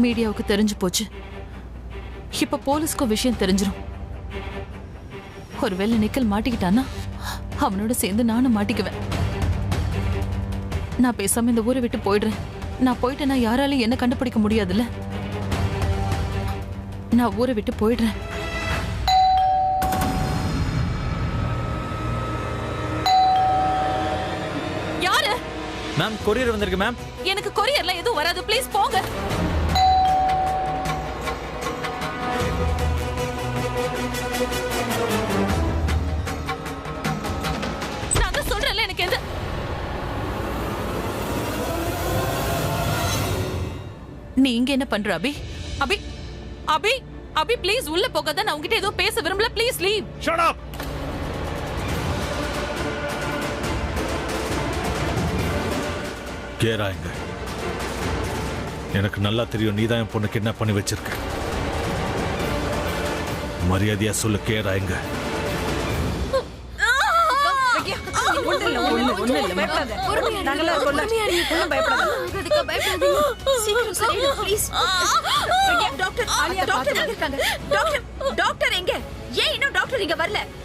மீடியாவுக்கு தெரிஞ்சு போச்சு. இப்ப போலீஸ்க்கு விஷயம் தெரிஞ்சிடும். ஒருவேளை நிக்கல் மாட்டிக்கிட்டானா அவனோட சேர்ந்து நானும் மாட்டிக்குவேன். நான் பேசாம இந்த ஊரை விட்டு போயிடுறேன். நான் போயிட்டேன்னா யாராலையும் என்ன கண்டுபிடிக்க முடியாதுல்ல. நான் ஊரை விட்டு போயிடுறேன். யாரு? மேம் கொரியர் வந்திருக்கு மேம். எனக்கு கொரியர்லாம் எதுவும் வராது, ப்ளீஸ் போங்க. நான் தான் சொல்றேன்ல எனக்கு எது. நீ இங்க என்ன பண்ற அபி? அபி அபி அபி ப்ளீஸ் உள்ள போகாத. நான் உன்கிட்ட ஏதோ பேச விரும்பல. Please leave. Shut up. கேராங்க, எனக்கு நல்லா தெரியும் நீதான் என் பொண்ணு கிட்னாப் பண்ணி வச்சிருக்க. மரியாதையா சொல்லு கேராங்க.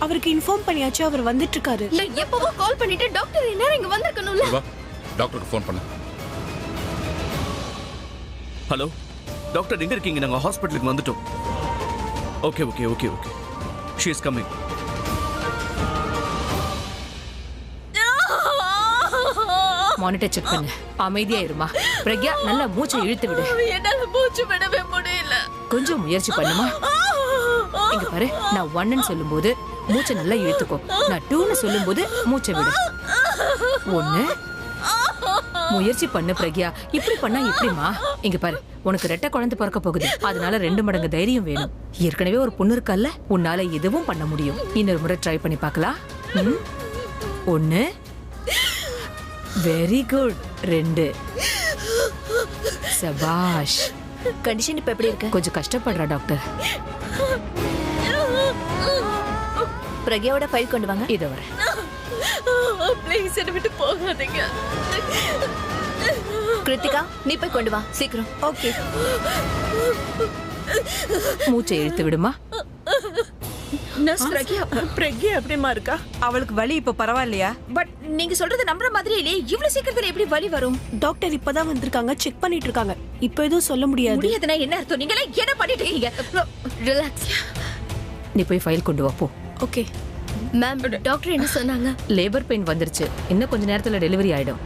அவருக்கு இன்ஃபார்ம் பண்ணியாச்சு, அவர் வந்துட்டு இருக்காரு. எப்பவோ கால் பண்ணிட்டு டாக்டர் என்ன இங்க வந்திருக்கணும்ல. டாக்டருக்கு ஃபோன் பண்ணு. ஹலோ டாக்டர், எங்க இருக்கீங்க? நாங்க ஹாஸ்பிட்டலுக்கு வந்துட்டோம். Okay okay okay okay, she is coming. Monitor check பண்ணு. அமைதியா இருமா. பிரக்யா நல்லா மூச்சை இழுத்து விடு. என்னால மூச்சு விடவே முடியல. கொஞ்சம் முயற்சி பண்ணுமா. இங்க பாரு, நான் 1ன்னு சொல்லும்போது மூச்சை நல்லா இழுத்துக்கோ. நான் 2ன்னு சொல்லும்போது மூச்சை விடு. 1. முயற்சி பண்ணு பிரக்யா. இப்படி பண்ணா எப்படிமா? இங்க பாரு, உனக்கு ரெட்டை குழந்தை பிறக்க போகுது. அதனால 2 மடங்கு தைரியம் வேணும். ஏற்கனவே ஒரு பொண்ணு இருக்கல்ல, உன்னால எதுவும் பண்ண முடியும். இன்னொரு முறை ட்ரை பண்ணி பார்க்கலாம். 1. Very good. 2. சபாஷ். கண்டிஷன் இப்ப எப்படி இருக்கு? கொஞ்சம் கஷ்டப்படுறா டாக்டர். பிரக்யாவோட ஃபைல் கொண்டு வாங்க. இத வர. ப்ளீஸ் என்ன விட்டு போகாதீங்க. கிருத்திகா, நீ போய் கொண்டு வா சீக்கிரம். ஓகே. மூச்சை இழுத்து விடுமா. நர்ஸ் பிரக்யா எப்படிமா இருக்கா? அவளுக்கு வலி இப்ப பரவாயில்லையா? பட் நீங்க சொல்றது நம்புற மாதிரி இல்லையே. இவ்வளவு சீக்கிரத்துல எப்படி வலி வரும்? டாக்டர் இப்பதான் வந்திருக்காங்க, செக் பண்ணிட்டு இருக்காங்க. இப்ப எதுவும் சொல்ல முடியாது. முடியாதுன்னா என்ன அர்த்தம்? நீங்க எல்லாம் என்ன பண்ணிட்டு இருக்கீங்க? ரிலாக்ஸ். நீ போய் ஃபைல் கொண்டு வா போ. ஓகே மேம், டாக்டர் என்ன சொன்னாங்க? லேபர் பெயின் வந்துருச்சு. இன்னும் கொஞ்ச நேரத்துல டெலிவரி ஆயிடும்.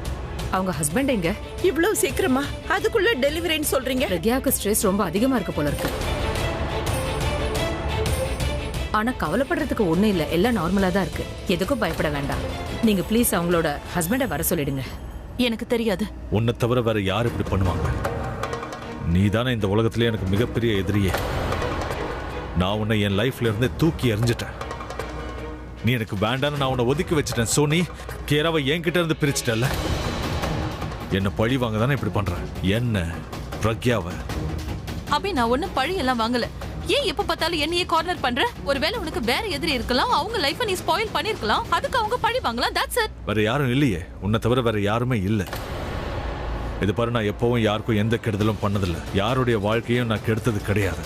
அவங்க ஹஸ்பண்ட் எங்க? இவ்வளவு சீக்கிரமா அதுக்குள்ள டெலிவரின்னு சொல்றீங்க? பிரக்யாவுக்கு ஸ்ட்ரெஸ் ரொம்ப அதிகமா இருக்கு போல இருக்கு. ஆனா கவலைப்படுறதுக்கு ஒண்ணும் இல்ல, எல்லாம் நார்மலா தான் இருக்கு. எதுக்கும் பயப்பட வேண்டாம். நீங்க ப்ளீஸ் அவங்களோட ஹஸ்பண்டை வர சொல்லிடுங்க. எனக்கு தெரியாது. உன்னை தவிர வேற யார் இப்படி பண்ணுவாங்க? நீதானே இந்த உலகத்திலே எனக்கு மிகப்பெரிய எதிரியே. நான் உன்னை என் லைஃப்ல இருந்து தூக்கி எறிஞ்சிட்டேன். நீ எனக்கு வேண்டான்னு நான் உன்னை ஒதுக்கி வச்சிட்டேன். சோ நீ கேராவை என்கிட்ட இருந்து பிரிச்சிட்டல்ல. என்ன பழி வாங்க தானே இப்படி பண்றேன். என்ன பிரக்யாவை? அபி, நான் ஒன்னும் பழி எல்லாம் வாங்கல. ஏன் எப்ப பார்த்தாலும் என்னையே கார்னர் பண்ற? ஒருவேளை உனக்கு வேற எதிரி இருக்கலாம், அவங்க லைஃபை நீ ஸ்பாயில் பண்ணிருக்கலாம், அதுக்கு அவங்க பழி வாங்கலாம். That's it. வேற யாரும் இல்லையே, உன்னை தவிர வேற யாருமே இல்ல. இது பாரு, நான் எப்பவும் யாருக்கும் எந்த கெடுதலும் பண்ணதில்லை. யாருடைய வாழ்க்கையும் நான் கெடுத்தது கிடையாது.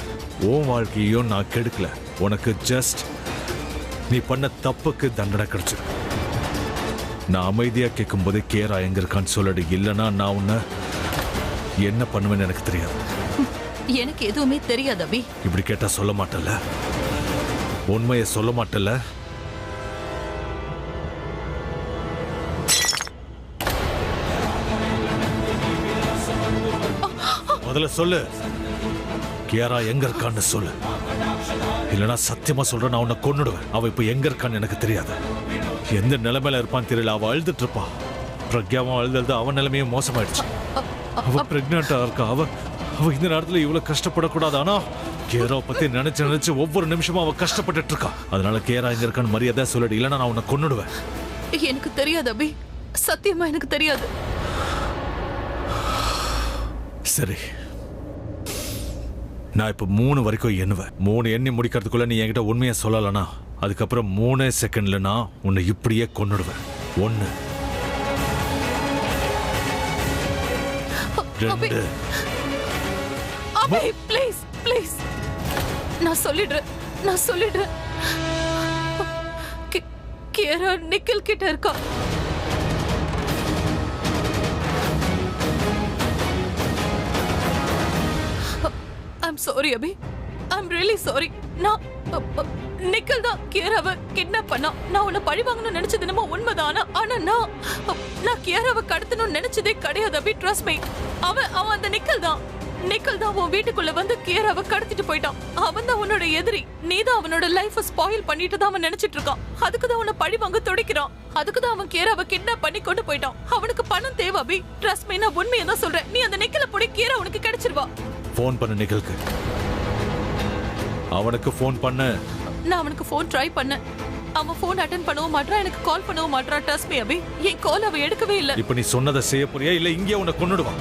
உன் வாழ்க்கையும் நான் கெடுக்கல. உனக்கு ஜஸ்ட் நீ பண்ண தப்புக்கு தண்டனை கிடைச்சிடும். நான் அமைதியா கேட்கும் போதே கேரா எங்க இருக்கான்னு சொல்லடு. இல்லைன்னா நான் உன்னை என்ன பண்ணுவேன்னு எனக்கு தெரியாது. எனக்கு எதுவுமே தெரியாது அபி. இப்படி கேட்டா சொல்ல மாட்டல, உண்மையை சொல்ல மாட்டல. முதல்ல சொல்லு, கேரா எங்க இருக்கான்னு சொல்லு. இல்லைன்னா சத்தியமா சொல்றேன், நான் உன்னை கொன்னுடுவேன். அவ இப்ப எங்க இருக்கான்னு எனக்கு தெரியாது. எந்த நிலைமையில இருப்பான்னு தெரியல. அவ அழுதுட்டு இருப்பா. பிரக்யாவும் அழுது அவன் நிலைமையும் மோசமாயிடுச்சு. அவ பிரெக்னண்டா இருக்கா. அவ இந்த நேரத்துல இவ்வளவு கஷ்டப்படக்கூடாது. ஆனா கேராவை பத்தி நினைச்சு ஒவ்வொரு நிமிஷமும் அவ கஷ்டப்பட்டுட்டு இருக்கா. அதனால கேரா எங்க இருக்கான்னு மரியாதை சொல்லிடு. இல்லைன்னா நான் உன்னை கொன்னுடுவேன். எனக்கு தெரியாது அபி, சத்தியமா எனக்கு தெரியாது. சரி, நான் இப்ப 3 வரைக்கும் எண்ணுவேன். 3 எண்ணி முடிக்கிறதுக்குள்ள நீ என்கிட்ட உண்மையை சொல்லலனா அதுக்கப்புறம் 3 செகண்ட்ல நான் உன்னை இப்படியே கொன்னுடுவேன். 1, 2, அபி ப்ளீஸ் ப்ளீஸ் நான் சொல்லிடுறேன் கியாரா நிக்கில் கிட்ட இருக்கா. I'm sorry Abhi, I'm really sorry. நான் நிக்கில் தான் கியாராவை கிட்னாப் பண்ணா. நான் உன்னை பழி வாங்கணும்னு நினைச்சது என்னமோ உண்மைதான். ஆனா நான் கியாராவை கடத்தணும்னு நினைச்சதே கிடையாது அபி. Trust me. அவன் அந்த நிக்கில் தான் உன் வீட்டுக்குள்ள வந்து கியாராவை கடத்திட்டு போயிட்டான். அவன் தான் உன்னோட எதிரி. நீதான் அவனோட லைஃப ஸ்பாயில் பண்ணிட்டு தான் அவன் நினைச்சிட்டு இருக்கான். அதுக்கு தான் உன்னை பழி வாங்க துடிக்கிறான். அதுக்கு தான் அவன் கியாராவை கிட்னாப் பண்ணி கொண்டு போயிட்டான். அவனுக்கு பணம் தேவை அபி. ட்ரஸ்ட் மீ, நான் உண்மையை தான் சொல்றேன். நீ அந்த நிக்கில போய் கியாரா உனக்கு கிடைச்சிருவா. ஃபோன் பண்ண நிக்கிலுக்கு. அவனுக்கு ஃபோன் பண்ண. நான் அவனுக்கு ஃபோன் ட்ரை பண்ணேன். அவன் ஃபோன் அட்டெண்ட் பண்ணவும் மாட்றான், எனக்கு கால் பண்ணவும் மாட்றான். ட்ரஸ்ட் மீ அபி, என் கால் அவ எடுக்கவே இல்ல. இப்ப நீ சொன்னதை செய்ய போறியா இல்ல இங்கே உன்னை கொன்னுடுவா?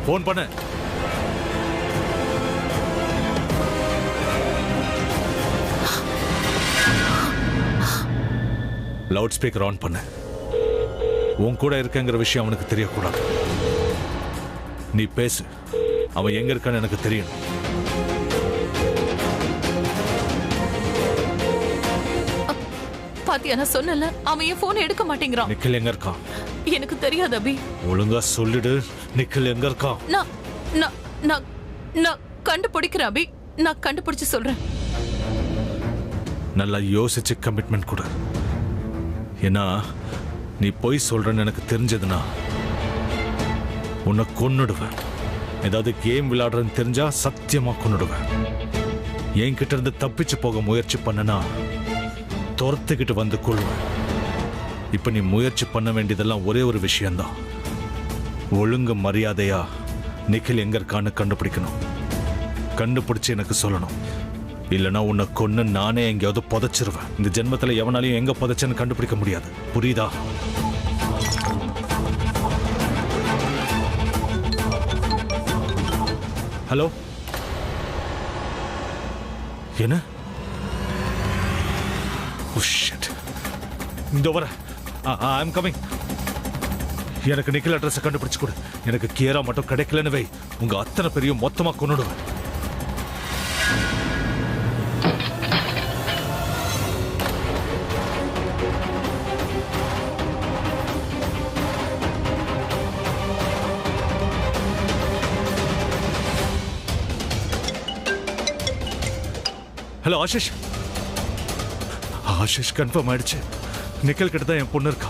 ஃபோன் பண்ண. லவுட் ஸ்பீக்கர் ஆன் பண்ண. உன் கூட இருக்கங்கிற விஷயம் அவனுக்கு தெரியக்கூடாது. நீ பேசு. அவன் எங்க இருக்கான்னு எனக்கு தெரியணும். பாத்தியா, நான் சொன்னல, அவன் என் போன் எடுக்க மாட்டேங்கிறான். நிக்கில் எங்க இருக்கான்? எனக்கு தெரியாது அபி. ஒழுங்கா சொல்லிடு. நிக்கில் எங்க இருக்கான்? நான் கண்டுபிடிக்கிறேன் அபி. நான் கண்டுபிடிச்சு சொல்றேன். நல்லா யோசிச்சு கமிட்மெண்ட் கொடு. ஏன்னா நீ போய் சொல்றன்னு எனக்கு தெரிஞ்சதுன்னா உன்னை கொன்னுடுவேன். ஏதாவது கேம் விளையாடுறன்னு தெரிஞ்சா சத்தியமா கொன்னுடுவேன். என்கிட்ட இருந்து தப்பிச்சு போக முயற்சி பண்ணனா துரத்துக்கிட்டு வந்து கொள்வேன். இப்ப நீ முயற்சி பண்ண வேண்டியதெல்லாம் ஒரே ஒரு விஷயம்தான். ஒழுங்கு மரியாதையா நிக்கில் எங்க இருக்கான்னு கண்டுபிடிக்கணும். கண்டுபிடிச்சு எனக்கு சொல்லணும். இல்லனா உன்னை கொன்னு நானே எங்கேயாவது புதைச்சிருவேன். இந்த ஜென்மத்துல எவனாலையும் எங்க புதைச்சேன்னு கண்டுபிடிக்க முடியாது. புரியுதா? ஹலோ, என்ன? இந்த வர ஐ அம் கமிங். எனக்கு நிக்கில் அட்ரஸ் கண்டுபிடிச்சு கொடு. எனக்கு கியாரா மட்டும் கிடைக்கலன்னு வை, உங்க அத்தனை பேரையும் மொத்தமா கொன்னுடுவேன். ஹலோ ஆஷிஷ். ஆஷிஷ் கன்ஃபார்ம் ஆயிடுச்சு. நிக்கில் கிட்ட தான் என் பொண்ணு இருக்கா.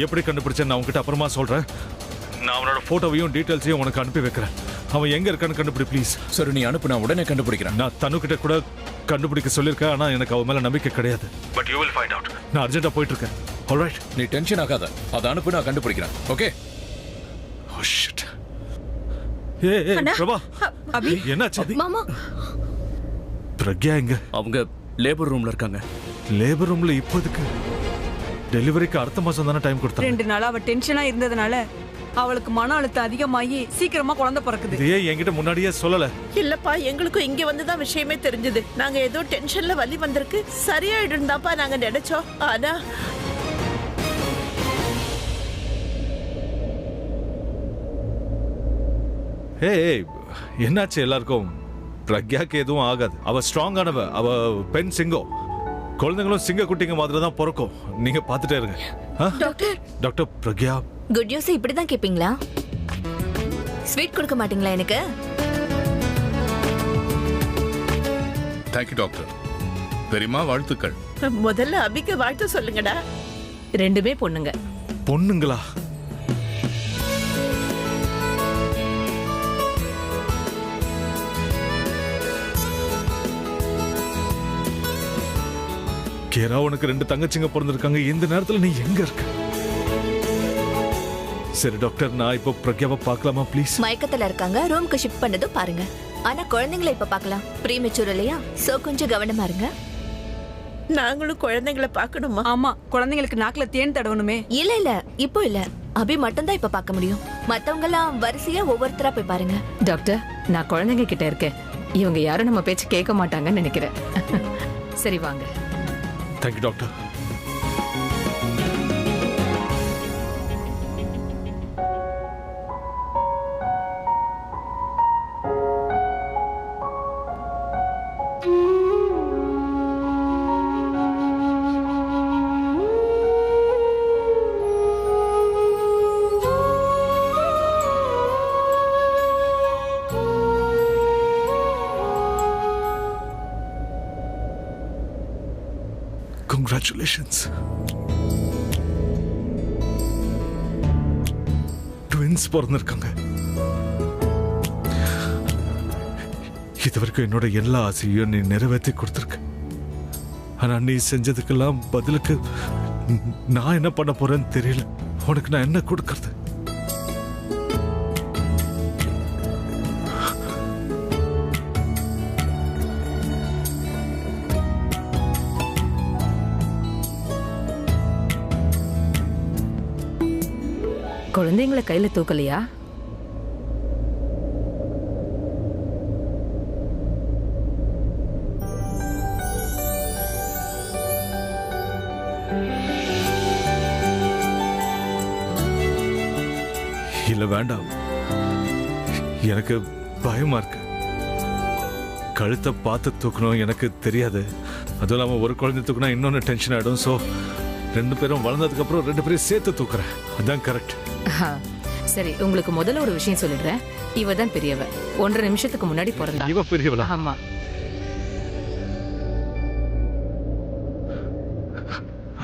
எப்படி கண்டுபிடிச்சேன்னு நான் உங்ககிட்ட அப்புறமா சொல்றேன். நான் அவனோட போட்டோவையும் டீட்டெயில்ஸையும் உனக்கு அனுப்பி வைக்கிறேன். அவன் எங்க இருக்கான்னு கண்டுபிடி ப்ளீஸ். சரி, நீ அனுப்பு, நான் உடனே கண்டுபிடிக்கிறேன். நான் தனு கிட்ட கூட கண்டுபிடிக்க சொல்லியிருக்கேன். ஆனா எனக்கு அவன் மேல நம்பிக்கை கிடையாது. But you will find out. நான் அர்ஜென்ட்டா போயிட்டு இருக்கேன். ஆல்ரைட், நீ டென்ஷன் ஆகாத. அதை அனுப்பு, நான் கண்டுபிடிக்கிறேன். ஓகே? Oh shit. ஏய் பிரபா, அபி என்னாச்சு? மாமா, பிரக்யா எங்க? அவங்க லேபர் ரூம்ல இருக்காங்க. லேபர் ரூம்ல இப்போதுக்கு டெலிவரிக்கு அடுத்த மாசம் தானே டைம் கொடுத்தாங்க. 2 நாளா அவ டென்ஷனா இருந்ததுனால அவளுக்கு மன அழுத்தம் அதிகமாகி சீக்கிரமா குழந்தை பிறக்குது. இது ஏன் என்கிட்ட முன்னாடியே சொல்லல? இல்லப்பா, எங்களுக்கும் இங்க வந்துதான் விஷயமே தெரிஞ்சது. நாங்க ஏதோ டென்ஷன்ல வலி வந்திருக்கு, சரியாயிடும் தான்ப்பா நாங்க நினைச்சோம். ஆனா ஏய், என்னாச்சு எல்லாருக்கும்? பிரக்யாக்கு எதுவும் ஆகாது. அவ ஸ்ட்ராங்கானவ. அவ பெண் சிங்கம். குழந்தைங்களும் சிங்க குட்டிங்க மாதிரி தான் பிறக்கும். நீங்க பாத்துட்டே இருங்க. Doctor. Doctor, Pragya good news இப்படிதான் கேப்பீங்களா? ஸ்வீட் கொடுக்க மாட்டீங்களா எனக்கு? Thank you doctor. பெரியமா வாழ்த்துக்கள். முதல்ல அபிக்கு வாழ்த்து சொல்லுங்கடா. 2மே பொண்ணுங்க. பொண்ணுங்களா? கேரா, உனக்கு 2 தங்கச்சிங்க பிறந்திருக்காங்க. இந்த நேரத்துல நீ எங்க இருக்க? சரி டாக்டர், நான் இப்போ பிரக்யாவை பார்க்கலாமா ப்ளீஸ்? மயக்கத்துல இருக்காங்க. ரூமுக்கு ஷிஃப்ட் பண்ணதும் பாருங்க. ஆனா குழந்தைங்களை இப்ப பார்க்கலாம். ப்ரீமெச்சூர் இல்லையா? சோ கொஞ்சம் கவனமா இருங்க. நாங்களும் குழந்தைங்களை பார்க்கணுமா? ஆமா, குழந்தைங்களுக்கு நாக்குல தேன் தடவணுமே. இல்ல இப்போ இல்ல. அபி மட்டும் தான் இப்ப பார்க்க முடியும். மத்தவங்க எல்லாம் வரிசையா ஒவ்வொருத்தரா போய் பாருங்க. டாக்டர், நான் குழந்தைங்க கிட்ட இருக்கேன். இவங்க யாரும் நம்ம பேச்சு கேட்க மாட்டாங்கன்னு நினைக்கிறேன். சரி வாங்க. Thank you doctor. கங்க்ராச்சுலேஷன்ஸ். ட்வின்ஸ் பிறந்திருக்காங்க. இதுவரைக்கும் என்னோட எல்லா ஆசையும் நீ நிறைவேற்றி கொடுத்துருக்க. ஆனா நீ செஞ்சதுக்கெல்லாம் பதிலுக்கு நான் என்ன பண்ண போறேன்னு தெரியல. உனக்கு நான் என்ன கொடுக்கறது? குழந்தைங்களை கையில தூக்கலையா? இல்ல வேண்டாம், எனக்கு பயமா இருக்கு. கழுத்தை பார்த்து தூக்கணும் எனக்கு தெரியாது. அதுவும் இல்லாம ஒரு குழந்தை தூக்கினா இன்னொன்னு டென்ஷன் ஆயிடும். ஸோ 2 பேரும் வளர்ந்ததுக்கு அப்புறம் 2 பேரையும் சேர்த்து தூக்குறேன். அதான் கரெக்ட். சரி, உங்களுக்கு முதல்ல ஒரு விஷயம் சொல்லிடுறேன். இவ தான் பெரியவ. 1.5 நிமிஷத்துக்கு முன்னாடி பிறந்தா. இவ பெரியவளா? ஆமா.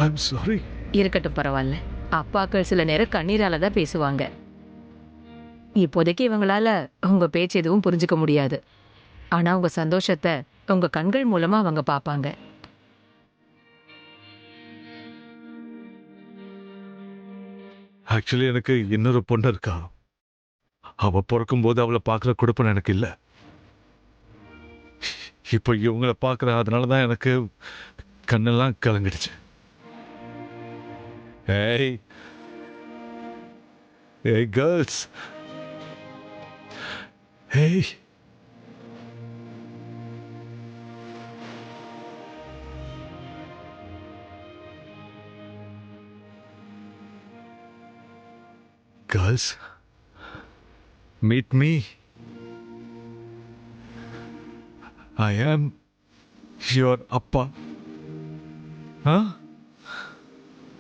I'm sorry. இருக்கட்டும், பரவாயில்ல. அப்பாக்கள் சில நேரம் கண்ணீரால தான் பேசுவாங்க. இப்போதைக்கு இவங்களால உங்க பேச்சு எதுவும் புரிஞ்சுக்க முடியாது. ஆனா உங்க சந்தோஷத்தை உங்க கண்கள் மூலமா அவங்க பாப்பாங்க. ஆக்சுவலி எனக்கு இன்னொரு பொண்ணு இருக்கா. அவ பிறக்கும் போது அவளை பார்க்குற கொடுப்பன எனக்கு இல்லை. இப்போ இவங்களை பார்க்குற, அதனாலதான் எனக்கு கண்ணெல்லாம் கலங்கிடுச்சு. ஏய் ஏய் கேர்ள்ஸ், ஏய் girls, meet me. I am your அப்பா.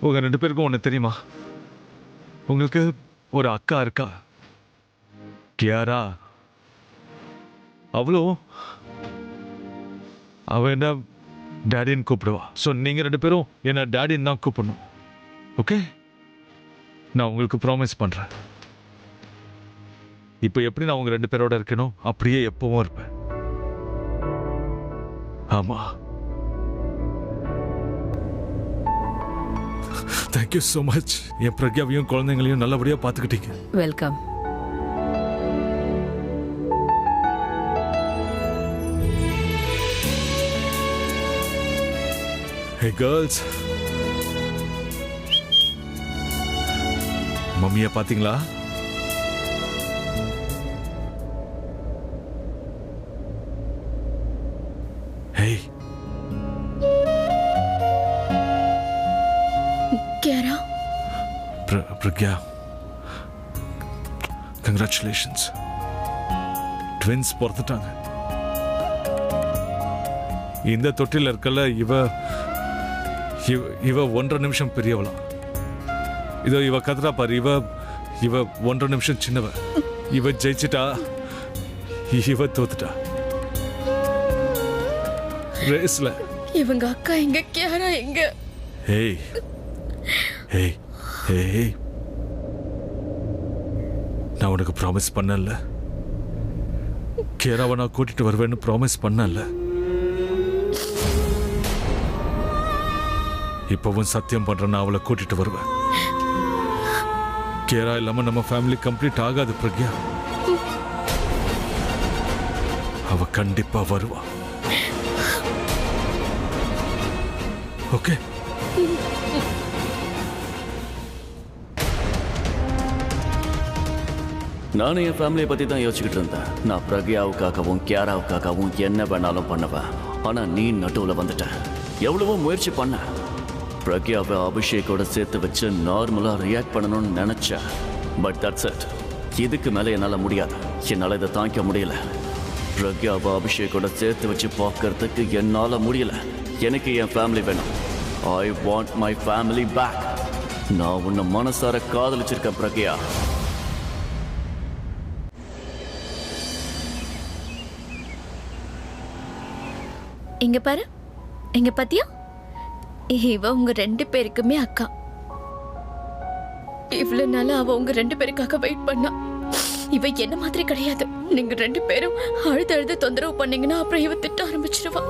உங்க 2 பேருக்கும் ஒன்று தெரியுமா? உங்களுக்கு ஒரு அக்கா இருக்கா, கியாரா. அவ என்ன டேடின்னு கூப்பிடுவா. ஸோ நீங்க 2 பேரும் என்ன டேடின்னு தான் கூப்பிடணும். ஓகே, நான் உங்களுக்கு ப்ராமிஸ் பண்றேன். இப்போ எப்படி நான் உங்க 2 பேரோட இருக்கணும், அப்படியே எப்பவும் இருப்பேன். ஆமா. Thank you so much. என் பிரக்யாவையும் குழந்தைங்களையும் நல்லபடியா பார்த்துக்கிட்டீங்க. வெல்கம். ஹே கேர்ள்ஸ், மம்மியை பார்த்தீங்களா? Hey Kiara. Pragya, congratulations. Twins பிறந்துட்டாங்க. இந்த தொட்டில இருக்கல இவ 1.5 நிமிஷம் பெரியவளா. இதோ இவ கதறா பாரு. இவ 1.5 நிமிஷம் சின்னவ. இவ ஜெயிச்சிட்டா, இவ தோத்துட்டா ரேஸ்ல. இவங்க அக்கா எங்க, கியாரா எங்க? ஹேய் ஹேய் ஹேய், நான் உனக்கு ப்ராமிஸ் பண்ணல, கியாராவை நான் கூட்டிட்டு வருவேன்னு ப்ராமிஸ் பண்ணல. இப்பவும் சத்தியம் பண்றேன், நான் அவளை கூட்டிட்டு வருவேன். கியாரா இல்லாம நம்ம ஃபேமிலி கம்ப்ளீட் ஆகாது பிரக்யா. அவ கண்டிப்பா வருவா. ஓகே? நானும் என் ஃபேமிலியை பற்றி தான் யோசிச்சுக்கிட்டு இருந்தேன். நான் பிரக்யாவுக்காகவும் கியாராவுக்காகவும் என்ன வேணாலும் பண்ணுவேன். ஆனால் நீ நடுவில் வந்துட்ட. எவ்வளவோ முயற்சி பண்ண. பிரக்யாவை அபிஷேக்கோட சேர்த்து வச்சு நார்மலாக ரியாக்ட் பண்ணணும்னு நினச்சேன். But that's it. இதுக்கு மேலே என்னால் முடியாது. என்னால் இதை தாங்கிக்க முடியல. பிரக்யாவை அபிஷேக்கோட சேர்த்து வச்சு பார்க்கறதுக்கு என்னால் முடியல. எனக்கு என் ஃபேமிலி வேணும். I want my family pack. நான் உன்னை மனசார காதலிச்சிருக்கேன் பிரக்யா. இங்க பாரு, இங்க பாத்தியா? இவ உங்க 2 பேருக்குமே அக்கா. இவ்வளவு நாளா அவ உங்க 2 பேருக்காக வெயிட் பண்ணா. இவ என்ன மாதிரி கிடையாது. நீங்க 2 பேரும் அழுது தொந்தரவு பண்ணீங்கன்னா அப்புறம் இவ திட்ட ஆரம்பிச்சிருவா.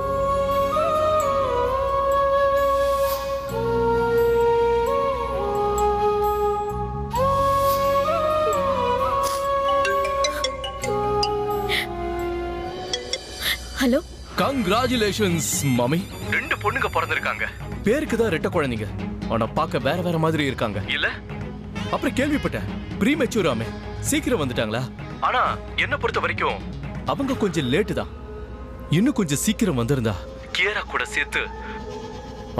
ஹலோ, கங்க்ராச்சுலேஷன்ஸ் மாமி. 2 பொண்ணுங்க பிறந்திருக்காங்க. பேருக்கு தான் ரெட்ட குழந்தைங்க. ஆனா பார்க்க வேற வேற மாதிரி இருக்காங்க. இல்ல அப்புறம் கேள்விப்பட்டேன் ப்ரீமெச்சூர் ஆமே. சீக்கிரம் வந்துட்டாங்களா? ஆனா என்ன பொறுத்த வரைக்கும் அவங்க கொஞ்சம் லேட்டு தான். இன்னும் கொஞ்சம் சீக்கிரம் வந்திருந்தா கியரா கூட சேர்த்து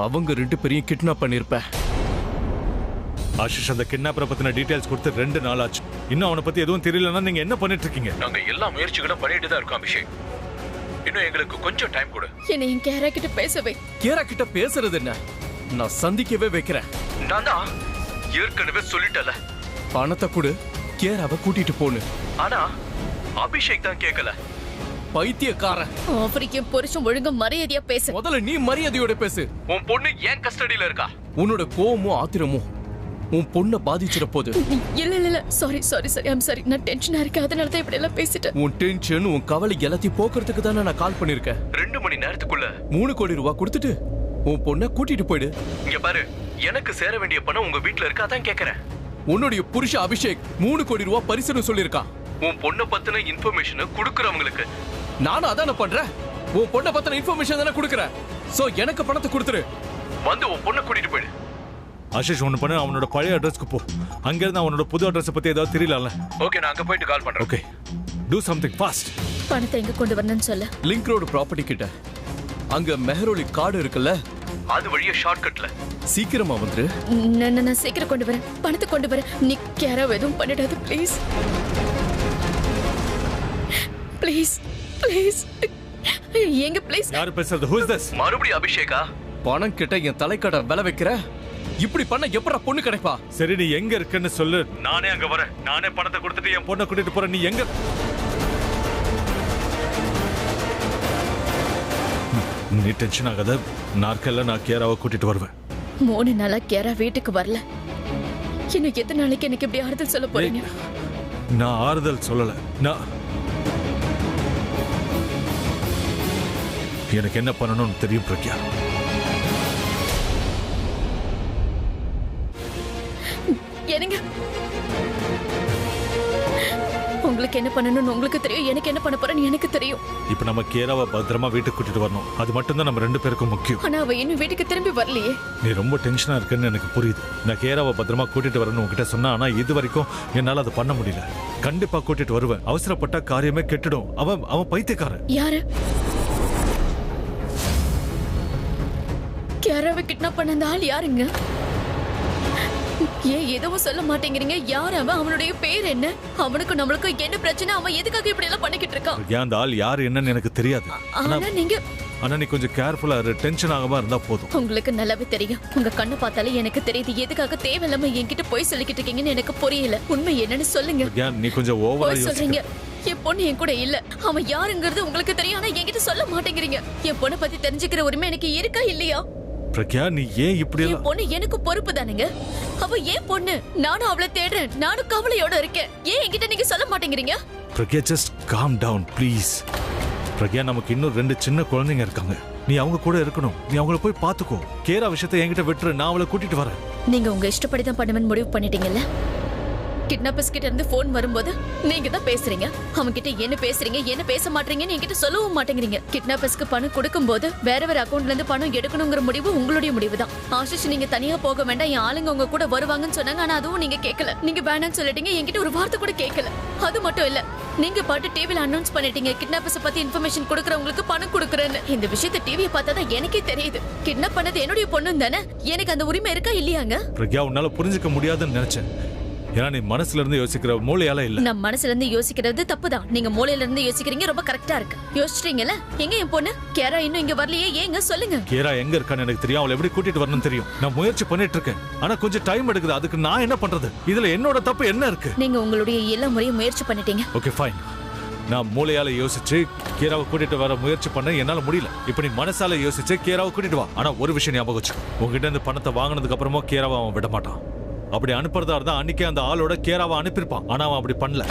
அவங்க 2 பேரையும் கிட்னாப் பண்ணிருப்பேன். ஆஷிஷ், அந்த கிட்னாப்பரை பத்தின டீடைல்ஸ் கொடுத்து 2 நாள் ஆச்சு. இன்னும் அவனை பத்தி எதுவும் தெரியலன்னா நீங்க என்ன பண்ணிட்டு இருக்கீங்க? நாங்க எல்லா முயற்சிகளும் பண்ணிட்டு தான் இருக்கோம் அபிஷேக். இன்னும் எங்களுக்கு கொஞ்சம் டைம் கொடு. என்னை என் கேரா கிட்ட பேசவே. கேரா கிட்ட பேசுறது என்ன? நான் சந்திக்கவே வைக்கிறேன். நான் தான் ஏற்கனவே சொல்லிட்டல, பணத்தை கொடு, கேராவை கூட்டிட்டு போன்னு. ஆனா அபிஷேக் தான் கேட்கல. பைத்தியக்காரன். ஆப்பிரிக்க புருஷன் ஒழுங்கா மரியாதையா பேசு. முதல்ல நீ மரியாதையோட பேசு. உன் பொண்ணு ஏன் கஸ்டடியில இருக்கா? உன்னோட கோவமும் ஆத்திரமும் உன் பொண்ணை பாதிச்சிட போது. இல்ல சாரி ஐம் சாரி. நான் டென்ஷனா இருக்கேன், அதனால தான் இப்படி எல்லாம் பேசிட்டேன். உன் டென்ஷன் உன் கவலை எல்லாத்தையும் போக்குறதுக்கு தானே நான் கால் பண்ணிருக்கேன். 2 மணி நேரத்துக்குள்ள 3 கோடி ரூபாய் கொடுத்துட்டு உன் பொண்ணை கூட்டிட்டு போயிடு. இங்க பாரு, எனக்கு சேர வேண்டிய பணம் உங்க வீட்டுல இருக்கா தான் கேக்குறேன். உன்னுடைய புருஷ அபிஷேக் 3 கோடி ரூபாய் பரிசுன்னு சொல்லிருக்கான். உன் பொண்ணை பத்தின இன்ஃபர்மேஷனை கொடுக்கறவங்களுக்கு. நானும் அதான பண்றேன். உன் பொண்ணை பத்தின இன்ஃபர்மேஷன் தானே கொடுக்கறேன். சோ எனக்கு பணத்தை கொடுத்துரு. வந்து உன் பொண்ணை கூட்டிட்டு போயிடு. ஆஷிஷ், ஒன்று பண்ண, அவனோட பழைய அட்ரஸ்க்கு போ. அங்கிருந்து அவனோட புது அட்ரஸ் பத்தி ஏதாவது தெரியல. ஓகே, நான் அங்க போயிட்டு கால் பண்றேன். Okay, do something fast. பணத்தை எங்க கொண்டு வரணும்னு சொல்ல. லிங்க் ரோடு ப்ராப்பர்ட்டி கிட்ட அங்க மெஹரோலி கார்டு இருக்குல்ல, அது வழியா ஷார்ட்கட்ல. சீக்கிரமா வந்துரு. நான் சீக்கிரம் கொண்டு வரேன். பணத்தை கொண்டு வரேன். நீ கேரா எதுவும் பண்ணிடாது ப்ளீஸ். ப்ளீஸ் எங்க ப்ளீஸ். யாரு பேசுறது? Who is this? மறுபடியும் அபிஷேகா? பணம் கிட்ட என் தலைக்கட விலை வைக்கிற. இப்படி பண்ண எப்படா பொண்ணு கிடைப்பா? சரி, நீ எங்க இருக்குன்னு சொல்லு, நானே அங்க வரேன். நானே பணத்தை கொடுத்துட்டு என் பொண்ணை கூட்டிட்டு போறேன். நீ எங்க? நீ டென்ஷன் ஆகாத. நாற்கல்ல நான் கேராவை கூட்டிட்டு வருவேன். 3 நாளா கேரா வீட்டுக்கு வரல. இன்னும் எத்தனை நாளைக்கு எனக்கு இப்படி ஆறுதல் சொல்ல போறீங்க? நான் ஆறுதல் சொல்லல. எனக்கு என்ன பண்ணணும்னு தெரியும் பிரக்யா. என்னங்க, உங்களுக்கு என்ன பண்ணணும்னு உங்களுக்கு தெரியும், எனக்கு என்ன பண்ண போறேன்னு எனக்கு தெரியும். இப்ப நம்ம கேராவை பத்திரமா வீட்டுக்கு கூட்டிட்டு வரணும். அது மட்டும் தான் நம்ம 2 பேருக்கும் முக்கியம். ஆனா அவ இன்னும் வீட்டுக்கு திரும்பி வரலையே. நீ ரொம்ப டென்ஷனா இருக்குன்னு எனக்கு புரியுது. நான் கேராவை பத்திரமா கூட்டிட்டு வரணும்னு உங்ககிட்ட சொன்னா, ஆனா இது வரைக்கும் என்னால அதை பண்ண முடியல. கண்டிப்பா கூட்டிட்டு வருவேன். அவசரப்பட்ட காரியமே கெட்டுடும். அவன் பைத்தியக்காரன். யாரு? கேராவை கிட்னாப் பண்ண அந்த ஆள் யாருங்க? ஏன் எதுவும் சொல்ல மாட்டேங்கிறீங்க? யார் அவன்? அவனுடைய பேர் என்ன? அவனுக்கு நம்மளுக்கு என்ன பிரச்சனை? அவன் எதுக்காக இப்படி எல்லாம் பண்ணிக்கிட்டு இருக்கான்? அந்த ஆள் யாரு என்னன்னு எனக்கு தெரியாது. ஆனா நீ கொஞ்சம் கேர்ஃபுல்லா இரு. டென்ஷன் ஆகாம இருந்தா போதும். உங்களுக்கு நல்லாவே தெரியும். உங்க கண்ணு பார்த்தாலே எனக்கு தெரியுது. எதுக்காக தேவையில்லாம என்கிட்ட போய் சொல்லிக்கிட்டு இருக்கீங்கன்னு எனக்கு புரியல. உண்மை என்னன்னு சொல்லுங்க. நீ கொஞ்சம் ஓவரா சொல்றீங்க. என் பொண்ணு என் கூட இல்ல. அவன் யாருங்கிறது உங்களுக்கு தெரியும், ஆனா என்கிட்ட சொல்ல மாட்டேங்கிறீங்க. என் பொண்ணை பத்தி தெரிஞ்சுக்கிற உரிமை எனக்கு இருக்கா இல்லையா? பிரக்யா, நீ ஏன் இப்படி? என் பொண்ணு எனக்கு பொறுப்பு தானுங்க. அவ ஏன் பொண்ணு. நானும் அவளை தேடுறேன். நானும் கவலையோட இருக்கேன். ஏன் என்கிட்ட நீங்க சொல்ல மாட்டேங்கிறீங்க? Pragya, just calm down please. Pragya, நமக்கு இன்னும் 2 சின்ன குழந்தைங்க இருக்காங்க. நீ அவங்க கூட இருக்கணும். நீ அவங்கள போய் பாத்துக்கோ. கேரா விஷயத்தை என்கிட்ட விட்டுரு. நான் அவளை கூட்டிட்டு வரேன். நீங்க உங்க இஷ்டப்படி தான் பண்ணுவேன்னு முடிவு பண்ணிட்டீங்கல்ல? கிட்னாப்பர்ஸ் கிட்ட இருந்து போன் வரும்போது நீங்க தான் பேசுறீங்க. அவங்க கிட்ட என்ன பேசுறீங்க, என்ன பேச மாட்டீங்கன்னு என்கிட்ட சொல்லவும் மாட்டேங்கிறீங்க. கிட்னாப்பர்ஸ்க்கு பணம் கொடுக்கும்போது வேற அக்கௌண்ட்ல இருந்து பணம் எடுக்கணுங்கிற முடிவு உங்களுடைய முடிவு தான். ஆஷிஷ், நீங்க தனியா போக வேண்டாம், என் ஆளுங்க உங்க கூட வருவாங்கன்னு சொன்னாங்க. ஆனா அதுவும் நீங்க கேட்கல. நீங்க வேணாம்னு சொல்லிட்டீங்க. என்கிட்ட ஒரு வார்த்தை கூட கேட்கல. அது மட்டும் இல்ல, நீங்க பாட்டு டிவில அனௌன்ஸ் பண்ணிட்டீங்க கிட்னாப்பர்ஸ் பத்தி இன்ஃபர்மேஷன் கொடுக்கறவங்களுக்கு பணம் கொடுக்கறேன்னு. இந்த விஷயத்தை டிவியை பார்த்தா தான் எனக்கே தெரியுது. கிட்னாப் பண்ணது என்னுடைய பொண்ணு தானே. எனக்கு அந்த உரிமை இருக்கா இல்லையாங்க? பிரக்யா, உன்னால புரிஞ்சுக்க முடியாதுன்னு நினைச்சேன். ஏன்னா நீ மனசுல இருந்து யோசிக்கிற மூளையால இல்ல. நான் மனசுல இருந்து யோசிக்கிறது தப்புதான். நீங்க மூளையில இருந்து யோசிக்கிறீங்க. ரொம்ப கரெக்டா இருக்கு. யோசிச்சிட்டீங்கல்ல? எங்க என் பொண்ணு கேரா இன்னும் இங்க வரலையே? ஏங்க சொல்லுங்க. கேரா எங்க இருக்கான்னு எனக்கு தெரியும். அவளை எப்படி கூட்டிட்டு வரணும்னு தெரியும். நான் முயற்சி பண்ணிட்டு இருக்கேன். ஆனா கொஞ்சம் டைம் எடுக்குது. அதுக்கு நான் என்ன பண்றது? இதுல என்னோட தப்பு என்ன இருக்கு? நீங்க உங்களுடைய எல்லா முறையும் முயற்சி பண்ணிட்டீங்க. Okay fine. நான் மூளையால யோசிச்சு கீராவை கூட்டிட்டு வர முயற்சி பண்ண என்னால முடியல. இப்ப நீ மனசால யோசிச்சு கீராவை கூட்டிட்டு வா. ஆனா ஒரு விஷயம் ஞாபகம் வச்சு, உங்ககிட்ட இருந்து பணத்தை வாங்கினதுக்கு அப்புறமா கீராவை அவன் விட மாட்டான். அப்படி அனுப்புறதா இருந்தா அன்னைக்கே அந்த ஆளோட கீராவை அனுப்பியிருப்பான். ஆனா அவன் அப்படி பண்ணல.